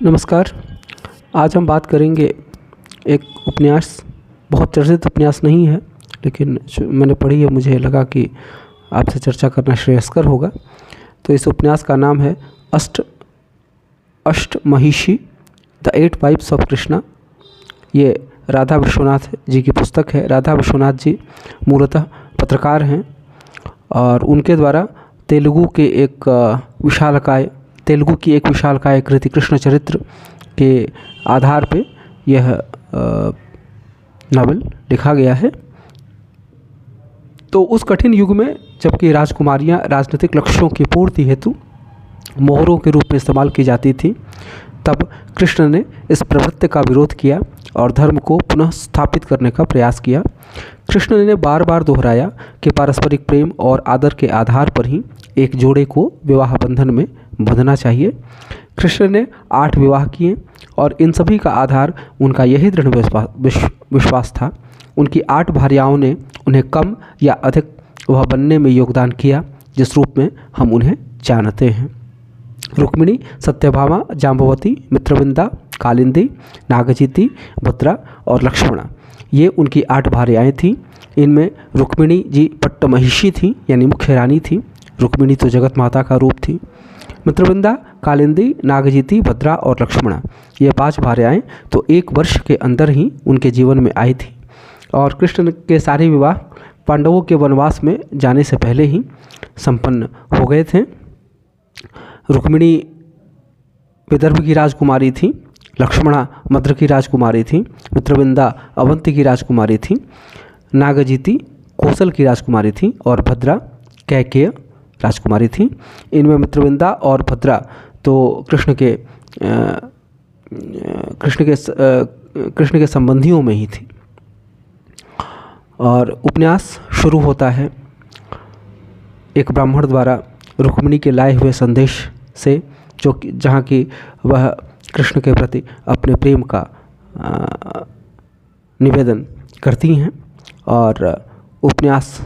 नमस्कार। आज हम बात करेंगे एक उपन्यास, बहुत चर्चित उपन्यास नहीं है, लेकिन मैंने पढ़ी है, मुझे लगा कि आपसे चर्चा करना श्रेयस्कर होगा। तो इस उपन्यास का नाम है अष्टमहिषी, द 8 वाइफ्स ऑफ कृष्णा। ये राधा विश्वनाथ जी की पुस्तक है। राधा विश्वनाथ जी मूलतः पत्रकार हैं और उनके द्वारा तेलुगु की एक विशालकाय कृति कृष्ण चरित्र के आधार पे यह नावल लिखा गया है। तो उस कठिन युग में जबकि राजकुमारियां राजनीतिक लक्ष्यों की पूर्ति हेतु मोहरों के रूप में इस्तेमाल की जाती थी, तब कृष्ण ने इस प्रवृत्ति का विरोध किया और धर्म को पुनः स्थापित करने का प्रयास किया। कृष्ण ने बार बार दोहराया कि पारस्परिक प्रेम और आदर के आधार पर ही एक जोड़े को विवाह बंधन में बंधना चाहिए। कृष्ण ने 8 विवाह किए और इन सभी का आधार उनका यही दृढ़ विश्वास था। उनकी 8 भार्याओं ने उन्हें कम या अधिक वह बनने में योगदान किया जिस रूप में हम उन्हें जानते हैं। रुक्मिणी, सत्यभामा, जाम्बवती, मित्रविंदा, कालिंदी, नागजीति, भद्रा और लक्ष्मणा, ये उनकी 8 भार्याएँ थीं। इनमें रुक्मिणी जी पट्टमहिषी थी, यानी मुख्य रानी थी। रुक्मिणी तो जगत माता का रूप थी। मित्रविंदा, कालिंदी, नागजीति, भद्रा और लक्ष्मणा, ये 5 भार्याएँ तो 1 वर्ष के अंदर ही उनके जीवन में आई थी और कृष्ण के सारे विवाह पांडवों के वनवास में जाने से पहले ही संपन्न हो गए थे। रुक्मिणी विदर्भ की राजकुमारी थी, लक्ष्मणा मद्र की राजकुमारी थी, मित्रविंदा अवंती की राजकुमारी थी, नागजीति कौशल की राजकुमारी थी और भद्रा कैकेय राजकुमारी थी। इनमें मित्रविंदा और भद्रा तो कृष्ण के संबंधियों में ही थी। और उपन्यास शुरू होता है एक ब्राह्मण द्वारा रुक्मिणी के लाए हुए संदेश से, जहाँ की वह कृष्ण के प्रति अपने प्रेम का निवेदन करती हैं और उपन्यास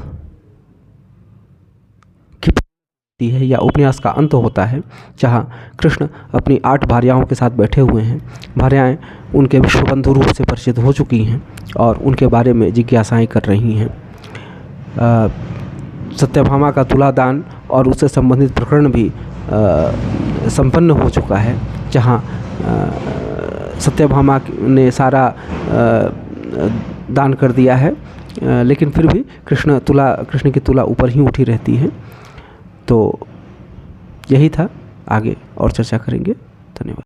की है या उपन्यास का अंत होता है जहाँ कृष्ण अपनी 8 भार्याओं के साथ बैठे हुए हैं। भार्याएं उनके विश्वबंधु रूप से परिचित हो चुकी हैं और उनके बारे में जिज्ञासाएं कर रही हैं। सत्यभामा का तुलादान और उससे संबंधित प्रकरण भी संपन्न हो चुका है, जहाँ सत्यभामा ने सारा दान कर दिया है, लेकिन फिर भी कृष्ण की तुला ऊपर ही उठी रहती है। तो यही था, आगे और चर्चा करेंगे। धन्यवाद।